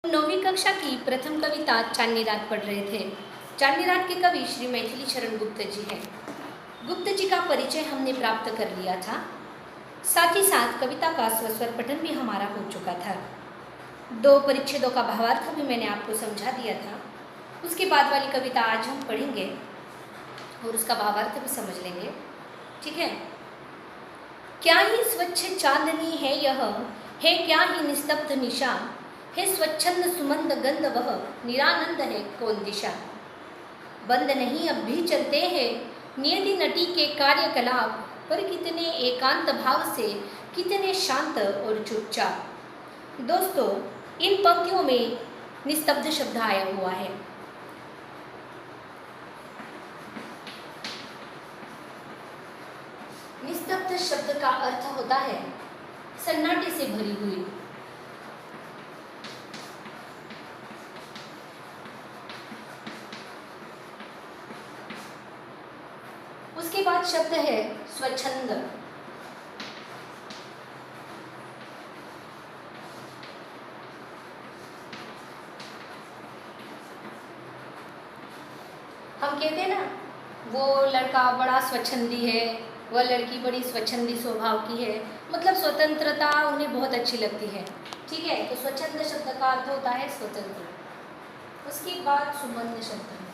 नौवीं कक्षा की प्रथम कविता चांदनी रात पढ़ रहे थे। चांदनी रात के कवि श्री मैथिली शरण गुप्त जी हैं। गुप्त जी का परिचय हमने प्राप्त कर लिया था, साथ ही साथ कविता का स्वस्वर पठन भी हमारा हो चुका था। 2 परिच्छेदों का भावार्थ भी मैंने आपको समझा दिया था। उसके बाद वाली कविता आज हम पढ़ेंगे और उसका भावार्थ भी समझ लेंगे, ठीक है। क्या ही स्वच्छ चांदनी है यह, है क्या ही निस्तब्ध निशा, है स्वच्छंद सुमंद गंध वह, निरानंद है कौन दिशा। बंद नहीं अब भी चलते हैं नियति नटी के कार्यकलाप, पर कितने एकांत भाव से, कितने शांत और चुपचाप। दोस्तों, इन पंक्तियों में निस्तब्ध शब्द आया हुआ है। निस्तब्ध शब्द का अर्थ होता है सन्नाटे से भरी हुई। उसके बाद शब्द है स्वच्छंद। हम कहते हैं ना, वो लड़का बड़ा स्वच्छंदी है, वह लड़की बड़ी स्वच्छंदी स्वभाव की है, मतलब स्वतंत्रता उन्हें बहुत अच्छी लगती है, ठीक है। तो स्वच्छंद शब्द का अर्थ होता है स्वतंत्र। उसके बाद सुमंद शब्द है।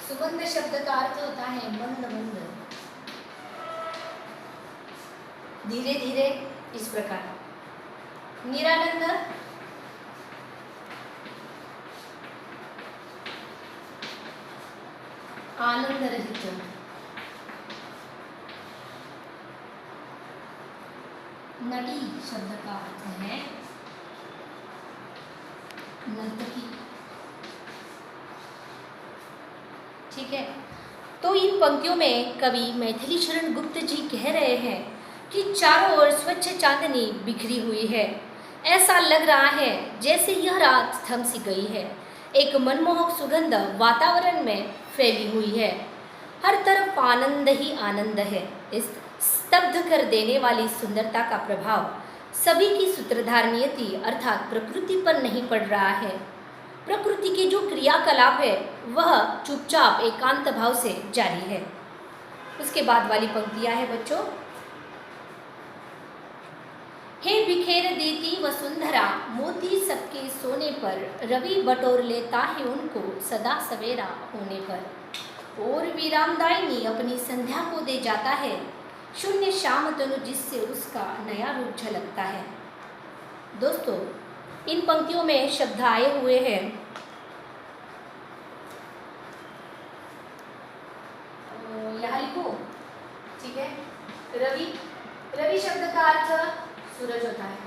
सुगंध शब्द का अर्थ होता है मंद मंद, धीरे धीरे, इस प्रकार। निरानंद आनंद रहित। नटी शब्द का अर्थ है नर्तकी, ठीक है। तो इन पंक्तियों में कवि मैथिली शरण गुप्त जी कह रहे हैं कि चारों ओर स्वच्छ चांदनी बिखरी हुई है। ऐसा लग रहा है जैसे यह रात थम सी गई है। एक मनमोहक सुगंध वातावरण में फैली हुई है। हर तरफ आनंद ही आनंद है। इस स्तब्ध कर देने वाली सुंदरता का प्रभाव सभी की सूत्रधार नियति अर्थात प्रकृति पर नहीं पड़ रहा है। प्रकृति के जो क्रियाकलाप है वह चुपचाप एकांत भाव से जारी है। उसके बाद वाली पंक्तियां है बच्चों। हे बिखेर देती वसुंधरा, मोती सबके सोने पर, रवि बटोर लेता है उनको सदा सवेरा होने पर। और विरामदायिनी अपनी संध्या को दे जाता है, शून्य शाम तनु जिससे उसका नया रूप झलकता है। दोस्तों, इन पंक्तियों में शब्द आए हुए हैं यहाँ लिखो, ठीक है। रवि, रवि शब्द का अर्थ सूरज होता है,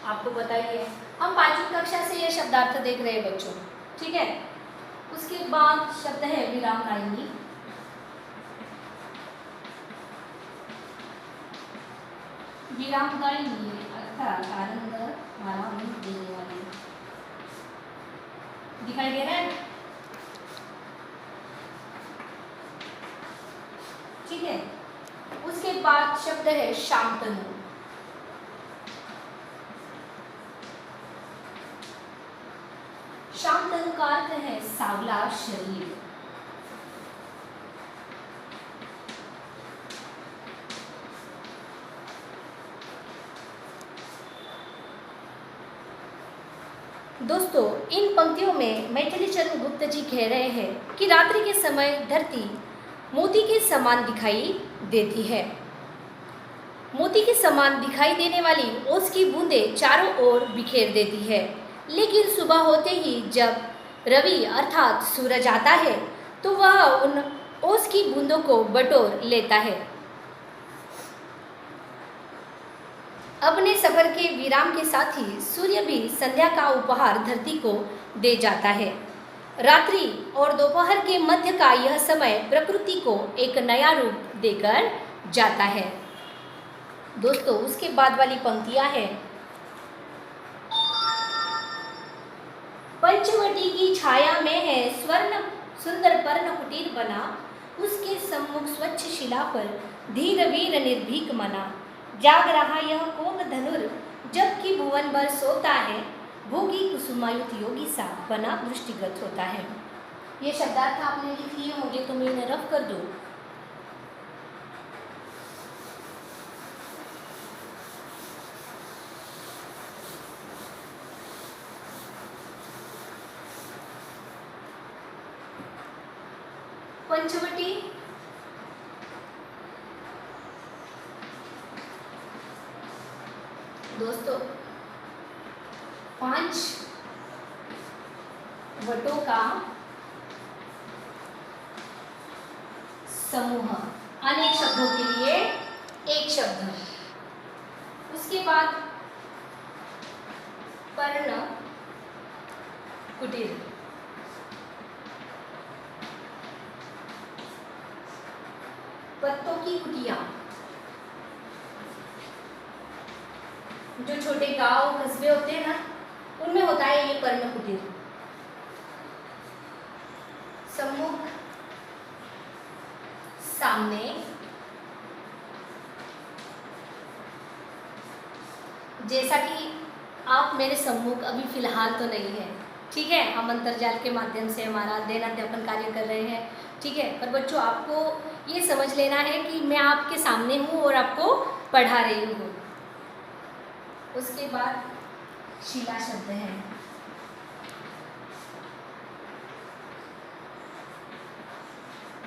आपको पता ही है। हम 5वीं कक्षा से यह शब्दार्थ देख रहे हैं बच्चों, ठीक है। उसके बाद शब्द है विरामदायिनी। विरामदायिनी अर्थात आनंद आराम देने वाली। दिखाई दे रहा है, ठीक है। उसके बाद शब्द है शांतनु। शांतनु का अर्थ है सावला शरीर। दोस्तों, इन पंक्तियों में मैथिली शरण गुप्त जी कह रहे हैं कि रात्रि के समय धरती मोती के समान दिखाई देती है। मोती के समान दिखाई देने वाली ओस की बूंदें चारों ओर बिखेर देती है, लेकिन सुबह होते ही जब रवि अर्थात सूरज आता है तो वह उन ओस की बूंदों को बटोर लेता है। अपने सफर के विराम के साथ ही सूर्य भी संध्या का उपहार धरती को दे जाता है। रात्रि और दोपहर के मध्य का यह समय प्रकृति को एक नया रूप देकर जाता है। दोस्तों, उसके बाद वाली पंक्तियां हैं। पंचवटी की छाया में है स्वर्ण सुंदर पर्ण कुटीर बना, उसके सम्मुख स्वच्छ शिला पर धीर वीर निर्भीक मना। जाग रहा यह कौन धनुर, जबकि भुवन भर सोता है, भोगी कुसुमायुत योगी सा बना दृष्टिगत होता है। ये शब्दार्थ आपने लिख लिए होंगे तो मैं इन्हें रफ कर दूँ। पंचवटी दोस्तों 5 वटों का समूह, अनेक शब्दों के लिए एक शब्द। उसके बाद पर्ण कुटीर, पत्तों की कुटिया, जो छोटे गांव कस्बे होते हैं ना, उनमें होता है ये पर्ण कुटीर। सम्मुख, सामने, जैसा कि आप मेरे सम्मुख अभी फिलहाल तो नहीं है, ठीक है, हम अंतर्जाल के माध्यम से हमारा अध्ययन अध्यापन कार्य कर रहे हैं, ठीक है, पर बच्चों आपको ये समझ लेना है कि मैं आपके सामने हूँ और आपको पढ़ा रही हूँ। उसके बाद शिला शब्द है,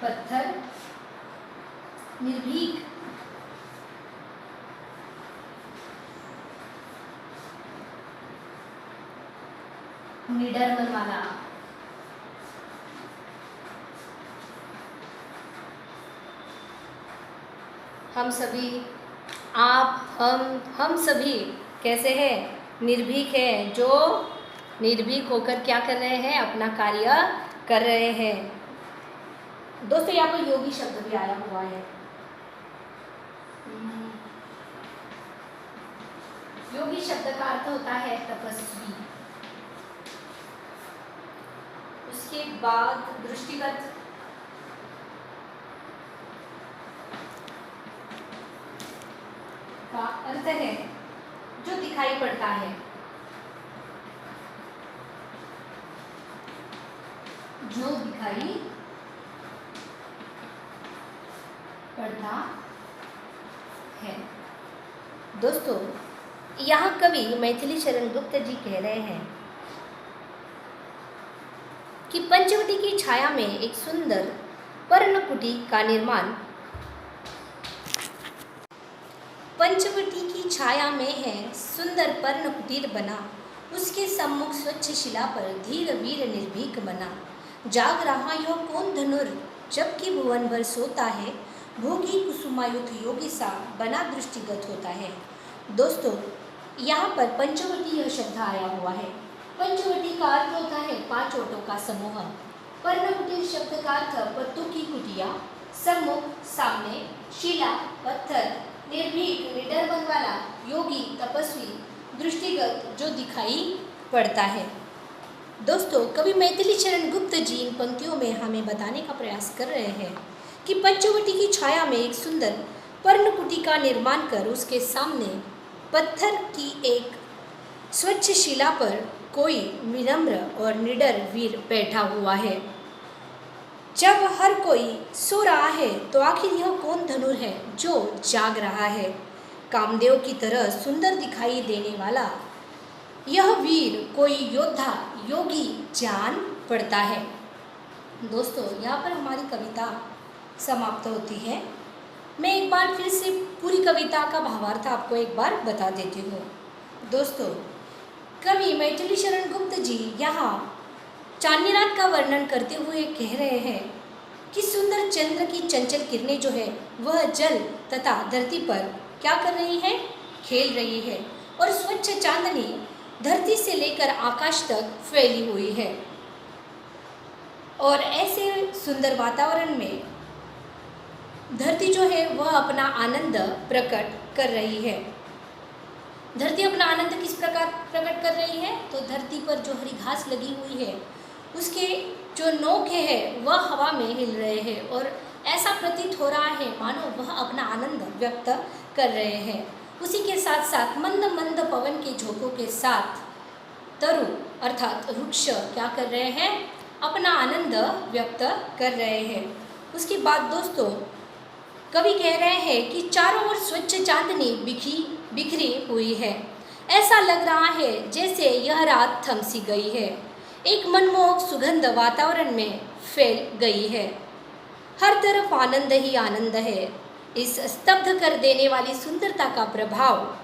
पत्थर, निर्भीक, निडर मन वाला, हम सभी, आप, हम सभी कैसे हैं? निर्भीक है, जो निर्भीक होकर क्या कर रहे हैं? अपना कार्य कर रहे हैं। दोस्तों यहाँ पर योगी शब्द भी आया हुआ है। योगी शब्द का अर्थ होता है तपस्वी। उसके बाद दृष्टिगत, का अर्थ है जो दिखाई पड़ता है, जो दिखाई पड़ता है। दोस्तों यहाँ कवि मैथिली शरण गुप्त जी कह रहे हैं कि पंचवटी की छाया में एक सुंदर पर्णकुटी का निर्माण, पंचवटी की छाया में है सुंदर पर्ण कुटीर बना, उसके सम्मुख स्वच्छ शिला पर धीर वीर निर्भीक बना। जाग रहा यो कौन धनुर, जबकि भुवन भर सोता है, भोगी कुसुमायुत योगी सा बना दृष्टिगत होता है। दोस्तों यहाँ पर पंचवटी यह शब्द आया हुआ है। पंचवटी का अर्थ होता है 5 वटों का समूह। पर्ण कुटीर शब्द का अर्थ पत्तों की कुटिया, सम्मुख सामने, शिला पत्थर, निर्भीक निडर मन वाला, योगी तपस्वी, दृष्टिगत जो दिखाई पड़ता है। दोस्तों कवि मैथिली शरण गुप्त जी इन पंक्तियों में हमें बताने का प्रयास कर रहे हैं कि पंचवटी की छाया में एक सुंदर पर्णकुटी का निर्माण कर उसके सामने पत्थर की एक स्वच्छ शिला पर कोई विनम्र और निडर वीर बैठा हुआ है। जब हर कोई सो रहा है तो आखिर यह कौन धनुर है जो जाग रहा है? कामदेव की तरह सुंदर दिखाई देने वाला यह वीर कोई योद्धा योगी जान पड़ता है। दोस्तों यहाँ पर हमारी कविता समाप्त होती है। मैं एक बार फिर से पूरी कविता का भावार्थ आपको एक बार बता देती हूँ। दोस्तों कवि मैथिली शरण गुप्त जी यहाँ चांदनी रात का वर्णन करते हुए कह रहे हैं कि सुंदर चंद्र की चंचल किरणें जो है वह जल तथा धरती पर क्या कर रही है? खेल रही है, और स्वच्छ चांदनी धरती से लेकर आकाश तक फैली हुई है। और ऐसे सुंदर वातावरण में धरती जो है वह अपना आनंद प्रकट कर रही है। धरती अपना आनंद किस प्रकार प्रकट कर रही है? तो धरती पर जो हरी घास लगी हुई है उसके जो नोके हैं वह हवा में हिल रहे हैं, और ऐसा प्रतीत हो रहा है मानो वह अपना आनंद व्यक्त कर रहे हैं। उसी के साथ साथ मंद मंद पवन के झोंकों के साथ तरु अर्थात वृक्ष क्या कर रहे हैं, अपना आनंद व्यक्त कर रहे हैं। उसके बाद दोस्तों कवि कह रहे हैं कि चारों ओर स्वच्छ चांदनी बिखरी हुई है। ऐसा लग रहा है जैसे यह रात थम सी गई है। एक मनमोहक सुगंध वातावरण में फैल गई है। हर तरफ आनंद ही आनंद है। इस स्तब्ध कर देने वाली सुंदरता का प्रभाव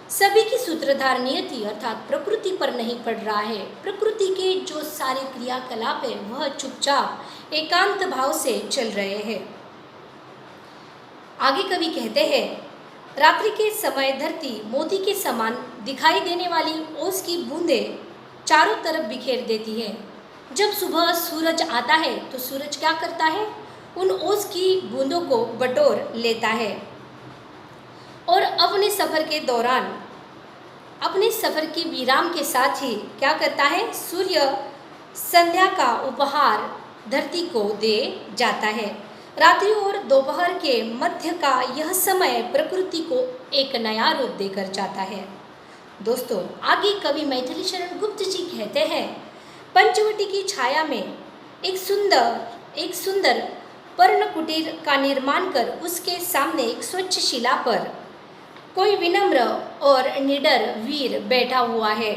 सभी की सूत्रधार नियति अर्थात प्रकृति पर नहीं पड़ रहा है। प्रकृति के जो सारे क्रियाकलाप है वह चुपचाप एकांत भाव से चल रहे हैं। आगे कवि कहते हैं, रात्रि के समय धरती मोती के समान दिखाई देने वाली ओस की बूंदें चारों तरफ बिखेर देती है। जब सुबह सूरज आता है तो सूरज क्या करता है, उन ओस की बूंदों को बटोर लेता है और अपने सफ़र के दौरान अपने सफ़र के विराम के साथ ही क्या करता है, सूर्य संध्या का उपहार धरती को दे जाता है। रात्रि और दोपहर के मध्य का यह समय प्रकृति को एक नया रूप देकर जाता है। दोस्तों आगे कवि मैथिली शरण गुप्त जी कहते हैं, पंचवटी की छाया में एक सुंदर पर्ण कुटीर का निर्माण कर उसके सामने एक स्वच्छ शिला पर कोई विनम्र और निडर वीर बैठा हुआ है।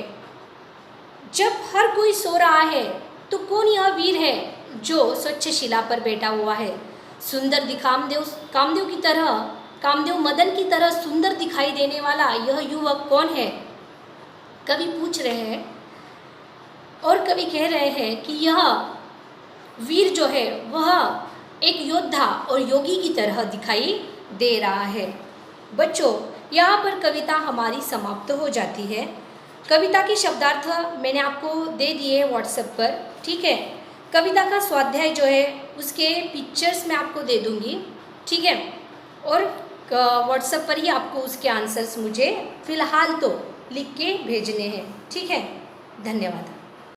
जब हर कोई सो रहा है तो कौन यह वीर है जो स्वच्छ शिला पर बैठा हुआ है? सुंदर कामदेव मदन की तरह सुंदर दिखाई देने वाला यह युवक कौन है, कवि पूछ रहे हैं। और कवि कह रहे हैं कि यह वीर जो है वह एक योद्धा और योगी की तरह दिखाई दे रहा है। बच्चों यहाँ पर कविता हमारी समाप्त हो जाती है। कविता के शब्दार्थ मैंने आपको दे दिए व्हाट्सएप पर, ठीक है। कविता का स्वाध्याय जो है उसके पिक्चर्स मैं आपको दे दूँगी, ठीक है। और व्हाट्सएप पर ही आपको उसके आंसर्स मुझे फ़िलहाल तो लिख के भेजने हैं, ठीक है। धन्यवाद।